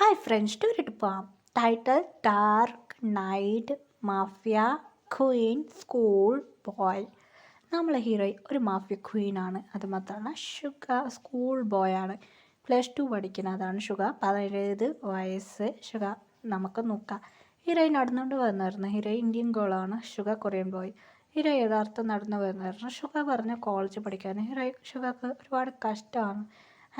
Hi friends ടൂറിട്ട് പോവാം. Title dark night mafia Queen school boy. നമ്മളെ hero ഒരു mafia ക്വീനാണ്. അത് മാത്രമല്ല ഷുഗ സ്കൂൾ ബോയാണ്. +2 പഠിക്കുന്നതാണ് ഷുഗ. 17 വയസ്സ് ഷുഗ. നമുക്ക് നോക്കാം. ഹീറോയിൻ നടന്നുകൊണ്ട് വന്നായിരുന്നു. ഹീറോയിൻ ഇന്ത്യൻ ഗേളാണ്. Suga Korean boy. ഹീറോ യഥാർത്ഥം നടന്നു വന്നായിരുന്നു. ഷുഗ പറഞ്ഞ കോളേജ് പഠിക്കാൻ ഷുഗക്ക് ഒരുപാട് കഷ്ടമാണ്.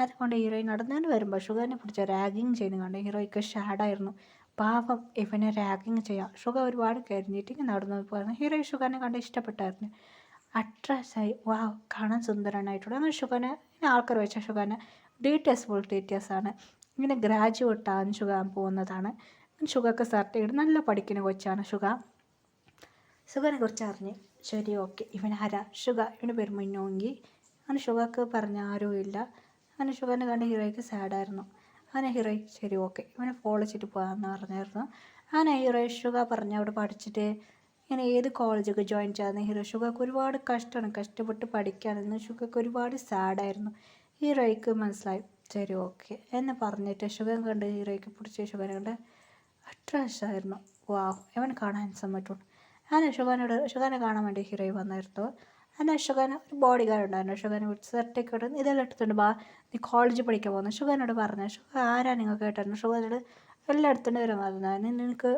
അതുകൊണ്ട് ഹീറോയിൻ നടന്നുകൊണ്ട് വരുമ്പോൾ ഷുഗറിനെ പിടിച്ച് റാഗിങ് ചെയ്യുന്ന കണ്ട് ഹീറോയ്ക്ക് ഷാഡായിരുന്നു. പാവം ഇവനെ റാഗിങ് ചെയ്യാം. ഷുഗ ഒരുപാട് കരിഞ്ഞിട്ട് ഇങ്ങനെ നടന്നു പോയിരുന്നു. ഹീറോ ഷുഗറിനെ കണ്ട് ഇഷ്ടപ്പെട്ടായിരുന്നു. അട്രാക്റ്റായി. വാവ്, കാണാൻ സുന്ദരനായിട്ടുള്ള അങ്ങനെ ഷുഗനെ ഇങ്ങനെ ആൾക്കാർ വെച്ചാൽ ഷുഗനെ ഫുൾ ഡീറ്റെയിൽസാണ്. ഇങ്ങനെ ഗ്രാജുവേറ്റാകാൻ ഷുഗാൻ പോകുന്നതാണ്. ഷുഗക്ക് സർട്ടിഫിക്കറ്റ് നല്ല പഠിക്കുന്ന കൊച്ചാണ് ഷുഗ. ഷുഗനെ കുറിച്ച് അറിഞ്ഞ് ശരി ഓക്കെ ഇവൻ ആരാ ഷുഗ, ഇവന് പേര് മിന്നോങ്കി. അങ്ങനെ ഷുഗക്ക് പറഞ്ഞ ആരും ഇല്ല. അങ്ങനെ ഷുഗറിനെ കണ്ട് ഹീറോയ്ക്ക് സാഡായിരുന്നു. അങ്ങനെ ഹീറോയ് ശരി ഓക്കെ ഇവനെ ഫോളോ ചെയ്തിട്ട് പോകാമെന്ന് പറഞ്ഞായിരുന്നു. അങ്ങനെ ഹീറോയ് ഷുഗ പറഞ്ഞ് അവിടെ പഠിച്ചിട്ട് ഇങ്ങനെ ഏത് കോളേജൊക്കെ ജോയിൻ ചെയ്യാമെന്ന് ഷുഗക്ക് ഒരുപാട് കഷ്ടമാണ്. കഷ്ടപ്പെട്ട് പഠിക്കാനെന്ന് ഷുഗക്ക് ഒരുപാട് സാഡായിരുന്നു. ഹീറോയ്ക്ക് മനസ്സിലായി. ശരി ഓക്കെ എന്ന് പറഞ്ഞിട്ട് ഷുഗൻ കണ്ട് ഹീറോയ്ക്ക് പിടിച്ച ഷുഗനെ കണ്ട് അട്രാക്റ്റായിരുന്നു. വാവ്, ഇവൻ കാണാൻ പറ്റുള്ളൂ. അങ്ങനെ ഷുഗനെ കാണാൻ വേണ്ടി ഹീറോയ് വന്നായിരുന്നു. അങ്ങനെ ഷുഗന് ഒരു ബോഡി ഗാർഡ് ഉണ്ടായിരുന്നു. ഷുഗനെ വിളിച്ച് സർട്ടിഫിക്കറ്റ് ഇതെല്ലാം എടുത്തുകൊണ്ട് ബാ, നീ കോളേജിൽ പഠിക്കാൻ പോകുന്നു. ഷുഗനോട് പറഞ്ഞു. ഷുഗ ആരാ നിങ്ങൾക്ക് കേട്ടായിരുന്നു. ഷുഗനോട് എല്ലാം എടുത്തുകൊണ്ട് വരാൻ പറഞ്ഞു. നിനക്ക്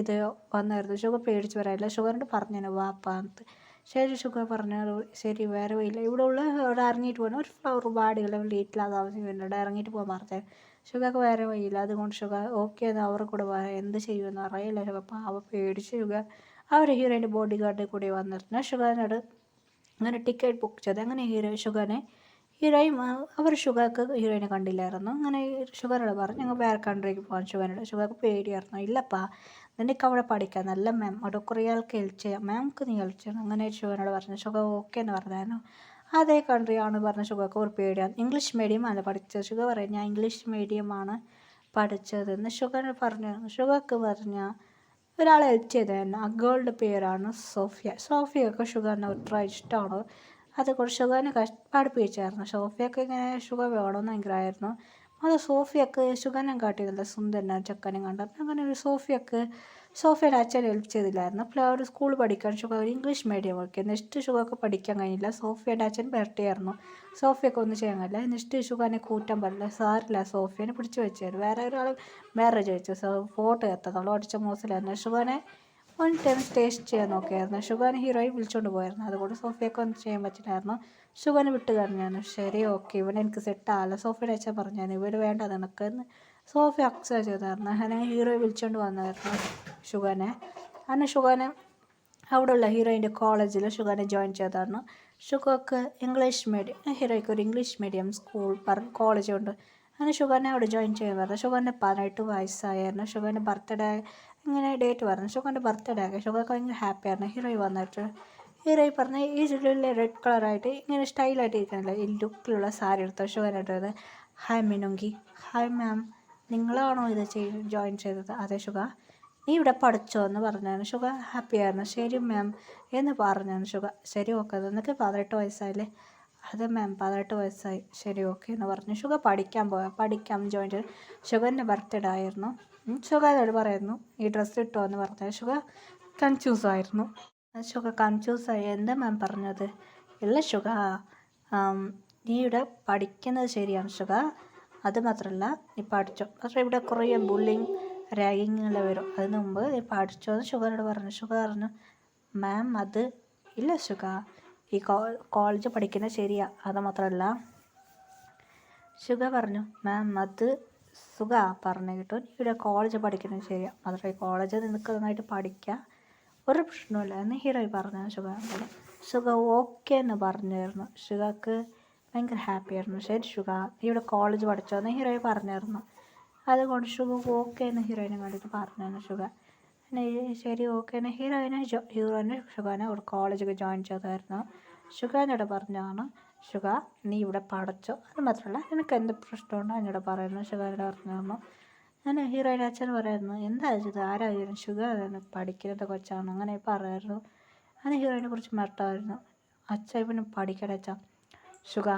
ഇത് വന്നായിരുന്നു. ഷുഗർ പേടിച്ച് പറയാനില്ല. ഷുഗറിനോട് പറഞ്ഞു വാപ്പാന്ന്. ശരി ഷുഗർ പറഞ്ഞു. ശരി വേറെ വയ്യില്ല, ഇവിടെ ഉള്ള അവിടെ ഇറങ്ങിയിട്ട് പോകണം. ഒരു ഫ്ലവർ പാടില്ല വീട്ടിലാതെ ആവശ്യമില്ല, ഇറങ്ങിയിട്ട് പോകാൻ പറഞ്ഞു. ഷുഗർക്ക് വേറെ വയ്യില്ല. അതുകൊണ്ട് ഷുഗർ ഓക്കെ എന്ന് അവരെ കൂടെ എന്ത് ചെയ്യുമെന്ന് അറിയില്ല. ഷുഗർ പാവ പേടിച്ച് ഷുഗർ അവർ ഹീറോയിൻ്റെ ബോഡി ഗാർഡിൽ കൂടി വന്നിരുന്നു. ഷുഗറിനോട് അങ്ങനെ ടിക്കറ്റ് ബുക്ക് ചെയ്ത് അങ്ങനെ ഷുഗറിനെ ഹീറോയും അവർ ഷുഗർക്ക് ഹീറോയിനെ കണ്ടില്ലായിരുന്നു. അങ്ങനെ ഷുഗറോട് പറഞ്ഞു ഞങ്ങൾ വേറെ കൺട്രിക്ക് പോകാൻ. ഷുഗർക്ക് പേടിയായിരുന്നു. ഇല്ലപ്പാ, നിനക്ക് അവിടെ പഠിക്കാം, നല്ല മാം അവിടെ കുറേ ആൾക്ക് ഹെൽപ്പ് ചെയ്യാം, മാംക്ക് നീ ഹെൽപ്പ് ചെയ്യണം. അങ്ങനെ ഷുഗറിനോട് പറഞ്ഞു. ഷുഗർ ഓക്കെ എന്ന് പറഞ്ഞായിരുന്നു. അതേ കൺട്രിയാണ് പറഞ്ഞ ഷുഗർക്ക് ഒരു പേടിയാണ്. ഇംഗ്ലീഷ് മീഡിയമാണ് പഠിച്ചത്. ഷുഗർ പറയും ഞാൻ ഇംഗ്ലീഷ് മീഡിയമാണ് പഠിച്ചതെന്ന് ഷുഗർ പറഞ്ഞു. ഷുഗർക്ക് പറഞ്ഞ ഒരാളെ ഹെൽപ്പ് ചെയ്തായിരുന്നു. ആ ഗേളുടെ പേരാണ് സോഫിയ. സോഫിയൊക്കെ ഷുഗറിനെ ഒത്ര ഇഷ്ടമാണ്. അതുകൊണ്ട് ഷുഗറിനെ പഠിപ്പിച്ചായിരുന്നു. സോഫിയൊക്കെ ഇങ്ങനെ ഷുഗർ വേണമെന്ന് ഭയങ്കരമായിരുന്നു. അത് സോഫിയൊക്കെ ഷുഗറിനെ കാട്ടിയതല്ല സുന്ദരനാ ചെക്കനെ കണ്ടപ്പോൾ അങ്ങനെ ഒരു സോഫിയുടെ അച്ഛനെ ഹെൽപ്പ് ചെയ്തില്ലായിരുന്നു. അപ്പോൾ അവർ സ്കൂൾ പഠിക്കാൻ ഷുഗർ ഇംഗ്ലീഷ് മീഡിയം ഒക്കെ. നെക്സ്റ്റ് ഷുഗർക്ക് പഠിക്കാൻ കഴിഞ്ഞില്ല. സോഫിയുടെ അച്ഛൻ ബർത്ത്ഡേ സോഫിയൊക്കെ ഒന്നും ചെയ്യാൻ കഴിയില്ല. നെക്സ്റ്റ് ഷുഗറിനെ കൂറ്റാൻ പാടില്ല. സാറില്ല, സോഫിയനെ പിടിച്ച് വെച്ചായിരുന്നു. വേറെ ഒരാൾ മാരേജ് വെച്ചു. ഫോട്ടോ എത്തത്തുള്ളൂ അടിച്ച മോശമില്ലായിരുന്നു. ഷുഗറിനെ ഒരു ടൈം ടേസ്റ്റ് ചെയ്യാൻ നോക്കിയായിരുന്നു. ഷുഗറിനെ ഹീറോയെ വിളിച്ചുകൊണ്ട് പോയായിരുന്നു. അതുകൊണ്ട് സോഫിയൊക്കെ ഒന്നും ചെയ്യാൻ പറ്റില്ലായിരുന്നു. ഷുഗറിനെ വിട്ട് തന്നെയാണ്. ശരി ഓക്കെ ഇവൻ എനിക്ക് സെറ്റാവില്ല. സോഫിയുടെ അച്ഛൻ പറഞ്ഞാൽ ഇവർ വേണ്ട നിനക്കെന്ന് സോഫി അക്സെപ്റ്റ് ചെയ്തായിരുന്നു. അങ്ങനെ ഹീറോയെ വിളിച്ചുകൊണ്ട് വന്നായിരുന്നു ഷുഗറിനെ. അങ്ങനെ ഷുഗറിനെ അവിടെയുള്ള ഹീറോയിൻ്റെ കോളേജിൽ ഷുഗറിനെ ജോയിൻ ചെയ്തായിരുന്നു. ഷുഗർക്ക് ഇംഗ്ലീഷ് മീഡിയം, ഹീറോയ്ക്ക് ഒരു ഇംഗ്ലീഷ് മീഡിയം സ്കൂൾ കോളേജ് ഉണ്ട്. അങ്ങനെ ഷുഗറിനെ അവിടെ ജോയിൻ ചെയ്യാൻ പറഞ്ഞു. ഷുഗറിന് 18 വയസ്സായിരുന്നു. ഷുഗറിൻ്റെ ബർത്ത്ഡേ ഇങ്ങനെ ഡേറ്റ് പറഞ്ഞു. ഷുഗറിൻ്റെ ബർത്ത്ഡേ ആക്കി ഷുഗർക്ക് ഭയങ്കര ഹാപ്പിയായിരുന്നു. ഹീറോയി വന്നിട്ട് ഹീറോയി പറഞ്ഞ് ഈ ചുള്ളിലെ റെഡ് കളറായിട്ട് ഇങ്ങനെ സ്റ്റൈലായിട്ട് ഇരിക്കണല്ലോ ഈ ലുക്കിലുള്ള സാരി എടുത്തോ. ഷുഗറിനിട്ടത് ഹായ് മിനുങ്കി. ഹായ് മാം, നിങ്ങളാണോ ഇത് ജോയിൻ ചെയ്തത്? അതെ ഷുഗർ. നീ ഇവിടെ പഠിച്ചോ എന്ന് പറഞ്ഞായിരുന്നു. ഷുഗർ ഹാപ്പിയായിരുന്നു. ശരി മാം എന്ന് പറഞ്ഞായിരുന്നു ഷുഗർ. ശരി ഓക്കെ നിനക്ക് 18 വയസ്സായില്ലേ? അതെ മാം 18 വയസ്സായി. ശരി ഓക്കെ എന്ന് പറഞ്ഞു. ഷുഗർ പഠിക്കാൻ ജോയിൻ ചെയ്തു. ഷുഗറിൻ്റെ ബർത്ത്ഡേ ആയിരുന്നു. ഷുഗർ പറയുന്നു ഈ ഡ്രസ്സ് ഇട്ടോ എന്ന് പറഞ്ഞാൽ ഷുഗർ കൺഫ്യൂസായിരുന്നു. ഷുഗർ കൺഫ്യൂസായി. എന്താ മാം പറഞ്ഞത്? ഇല്ല ഷുഗർ, നീ ഇവിടെ പഠിക്കുന്നത് ശരിയാണ് ഷുഗർ. അത് മാത്രമല്ല നീ പഠിച്ചോ. പക്ഷേ ഇവിടെ കുറേ ബുള്ളിങ് റാഗിങ്ങെല്ലാം വരും. അതിന് മുമ്പ് നീ പഠിച്ചോ എന്ന് ഷുഗറിനോട് പറഞ്ഞു. ഷുഗർ പറഞ്ഞു മാം അത് ഇല്ല ഷുഗർ, ഈ കോളേജ് പഠിക്കുന്നത് ശരിയാ. അത് മാത്രമല്ല ഷുഗർ പറഞ്ഞു മാം അത് സുഖ പറഞ്ഞു കേട്ടോ, നീ ഇവിടെ കോളേജ് പഠിക്കുന്നത് ശരിയാ. മാത്രമല്ല ഈ കോളേജ് നിനക്ക് നന്നായിട്ട് പഠിക്കുക, ഒരു പ്രശ്നമില്ല എന്ന് ഹീറോയി പറഞ്ഞു. ഷുഗർ ഓക്കെ എന്ന് പറഞ്ഞായിരുന്നു. ഷുഗർക്ക് ഭയങ്കര ഹാപ്പിയായിരുന്നു. ശരി ഷുഗർ നീ ഇവിടെ കോളേജ് പഠിച്ചോ എന്ന് ഹീറോയി പറഞ്ഞായിരുന്നു. അതുകൊണ്ട് ഷുഗർ ഓക്കെ എന്ന് ഹീറോയിനെ കണ്ടിട്ട് പറഞ്ഞു. ഷുഗർ ശരി ഓക്കെ എന്ന് ഹീറോയിനെ ഷുഗറിനെ ഒരു കോളേജൊക്കെ ജോയിൻ ചെയ്തായിരുന്നു. ഷുഗറിനോട് പറഞ്ഞാണ് ഷുഗർ നീ ഇവിടെ പഠിച്ചോ, അത് മാത്രമല്ല നിനക്ക് എന്ത് പ്രശ്നമുണ്ടോ എന്നോട് പറയുന്നു. ഷുഗറിനോട് പറഞ്ഞു. ഞാൻ ഹീറോയിൻ്റെ അച്ഛൻ പറയുന്നു എന്താ ഇത് ആരായിരുന്നു ഷുഗർ പഠിക്കുന്നത് കൊച്ചാണ് അങ്ങനെ പറയായിരുന്നു. അങ്ങനെ ഹീറോയിനെ കുറിച്ച് മറട്ടായിരുന്നു. അച്ഛൻ ഇവന് പഠിക്കട്ടെ അച്ഛാ. ഷുഗ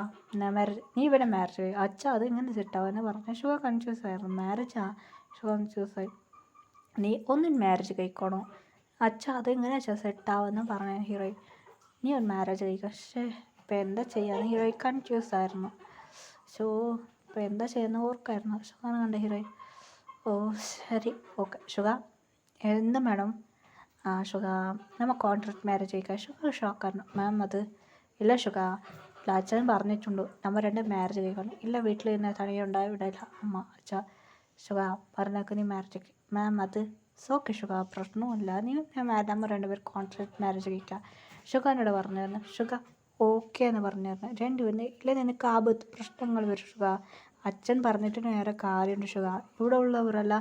നീ ഇവിടെ മാരേജ് കഴിക്കും. അച്ഛാ അത് ഇങ്ങനെ സെറ്റാവുമെന്ന് പറഞ്ഞു. ഷുഗ കൺഫ്യൂസ് ആയിരുന്നു. മാരേജാ? ഷുഗ കൺഫ്യൂസ് ആയി. നീ ഒന്നും മാരേജ് കഴിക്കണോ? അച്ഛാ അത് എങ്ങനെ അച്ഛാ സെറ്റാവുമെന്ന് പറഞ്ഞ ഹീറോയിൻ. നീ ഒരു മാരേജ് കഴിക്കുക. പക്ഷേ ഇപ്പം എന്താ ചെയ്യാന്ന് ഹീറോയിൻ കൺഫ്യൂസ് ആയിരുന്നു. ഇപ്പം എന്താ ചെയ്യുന്ന ഓർക്കായിരുന്നു. ഷുഗാണ് കണ്ട ഹീറോയിൻ. ഓ ശരി ഓക്കെ ഷുഗ എന്താ മാഡം? ഷുഗ നമ്മൾ കോൺട്രാക്ട് മാരേജ് കഴിക്കാം. ഷുഗ ഷോക്കായിരുന്നു. മാം അത് ഇല്ല ഷുഗ ഇല്ല അച്ഛൻ പറഞ്ഞിട്ടുണ്ട് നമ്മൾ രണ്ട് മാരേജ് കഴിക്കണം. ഇല്ല വീട്ടിൽ നിന്ന് തനിയുണ്ടായി വിടില്ല അമ്മ അച്ഛാ. ഷുഗ പറഞ്ഞേക്ക് നീ മാരേജ് കഴിക്കും. മാം അത് ഓക്കെ ഷുഗ പ്രശ്നമില്ല നീ നമ്മൾ രണ്ടുപേർ കോൺട്രാക്ട് മാരേജ് കഴിക്കാം. ഷുഗാനോട് പറഞ്ഞായിരുന്നു. ഷുഗ ഓക്കെ എന്ന് പറഞ്ഞായിരുന്നു. രണ്ടുപേരും ഇല്ല നിനക്ക് ആപത്ത് പ്രശ്നങ്ങൾ വരും ഷുഗ. അച്ഛൻ പറഞ്ഞിട്ട് നേരെ കാര്യമുണ്ട് ഷുഗ. ഇവിടെ ഉള്ളവരല്ല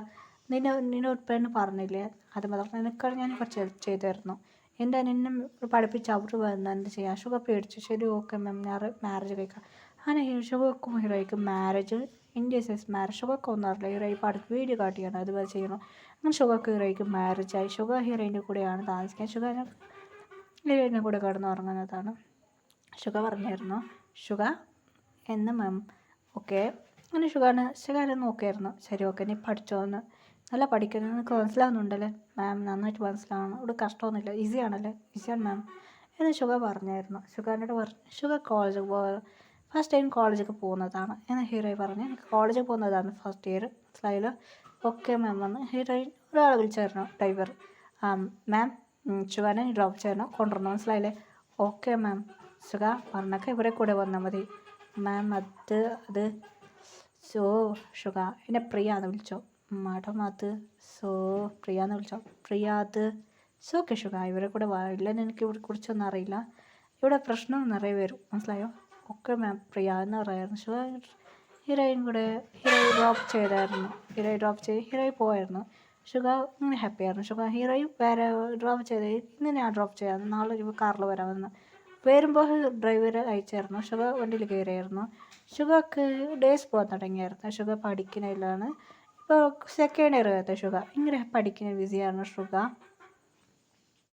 നിന്നെ ഒരു പെണ്ണ് പറഞ്ഞില്ലേ അത് മാത്രം നിനക്കാണ് ഞാൻ കുറച്ച് ഹെൽപ്പ് ചെയ്തായിരുന്നു. എൻ്റെ നിന്നെ പഠിപ്പിച്ച് അവർ വന്ന് എന്ത് ചെയ്യാം. ഷുഗ പേടിച്ചു. ശരി ഓക്കെ മാം ഞാൻ മാരേജ് കഴിക്കാം. അങ്ങനെ ഷുഗക്കും ഹീറോയ്ക്ക് മാരേജ് ഇന്ത്യ സൈസ് മാരേജ്. ഷുഗക്ക് ഒന്നും അറിയില്ല. ഹീറോ ഇപ്പോൾ അടുത്ത് വീഡിയോ കാട്ടിയാണ് അതുപോലെ ചെയ്യണം. അങ്ങനെ ഷുഗക്ക് ഹീറോയ്ക്ക് മാരേജായി. ഷുഗ ഹീറോയിൻ്റെ കൂടെയാണ് താമസിക്കാൻ. ഷുഗ ഹീറോയിൻ്റെ കൂടെ കിടന്ന് ഉറങ്ങുന്നതാണ്. ഷുഗ പറഞ്ഞായിരുന്നു. ഷുഗ എന്ന് മാം ഓക്കെ അങ്ങനെ ഷുഗാനെ നോക്കിയായിരുന്നു. ശരി ഓക്കെ നീ പഠിച്ചോന്ന് നല്ല പഠിക്കുന്നത് നിനക്ക് മനസ്സിലാവുന്നുണ്ടല്ലേ? മാം നന്നായിട്ട് മനസ്സിലാവണം. ഇവിടെ കഷ്ടമൊന്നുമില്ല ഈസിയാണല്ലേ? ഈസിയാണ് മാം എന്ന് ഷുഗ പറഞ്ഞായിരുന്നു. ഷുഗാനോട് പറഞ്ഞു. ഷുഗ കോളേജിൽ ഫസ്റ്റ് ടൈം കോളേജിലേക്ക് പോകുന്നതാണ് എന്ന് ഹീറോയിൻ പറഞ്ഞു. എനിക്ക് കോളേജിൽ പോകുന്നതാണ് ഫസ്റ്റ് ഇയർ മനസ്സിലായല്ലോ? ഓക്കെ മാം വന്ന് ഹീറോയിൻ ഒരാളെ വിളിച്ചായിരുന്നു ഡ്രൈവർ. മാം ഷുഗാനെ ഡ്രോപ്പ് ചെയ്യണം കൊണ്ടുവരണം മനസ്സിലായില്ലേ? ഓക്കെ മാം ഷുഗ പറഞ്ഞൊക്കെ ഇവരെ കൂടെ വന്നാൽ മതി. മാം അത് ഷുഗ എന്നെ പ്രിയ എന്ന് വിളിച്ചോ. മാഡം അത് പ്രിയ എന്ന് വിളിച്ചോ. പ്രിയ അത് ഓക്കെ ഷുഗ ഇവരെ കൂടെ ഇല്ലെന്ന് എനിക്ക് ഇവിടെ കുറിച്ചൊന്നും അറിയില്ല. ഇവിടെ പ്രശ്നം നിറയെ വരും മനസ്സിലായോ? ഓക്കെ മാം പ്രിയ എന്ന് പറയായിരുന്നു. ഷുഗ ഹീറോയിൻ ഡ്രോപ്പ് ചെയ്തായിരുന്നു. ഹീറോയിൻ ഡ്രോപ്പ് ചെയ്ത് ഹീറോയിൻ പോയായിരുന്നു. ഷുഗ ഇങ്ങനെ ഹാപ്പി ആയിരുന്നു. ഷുഗ ഹീറോയിൻ വേറെ ഡ്രോപ്പ് ചെയ്ത് ഇന്ന് ഞാൻ ഡ്രോപ്പ് ചെയ്യാമെന്ന് നാളെ കാറിൽ വരാമെന്ന് വരുമ്പോൾ ഡ്രൈവർ അയച്ചായിരുന്നു. ഷുഗ വണ്ടിയിൽ കയറിയായിരുന്നു. ഷുഗക്ക് ഡേയ്സ് പോകാൻ തുടങ്ങിയായിരുന്നു. ഷുഗ പഠിക്കുന്നതിലാണ് ഇപ്പോൾ സെക്കൻഡ് ഇയർ ആയിരുന്നു. ഷുഗ ഇങ്ങനെ പഠിക്കുന്ന ബിസിയായിരുന്നു ഷുഗ.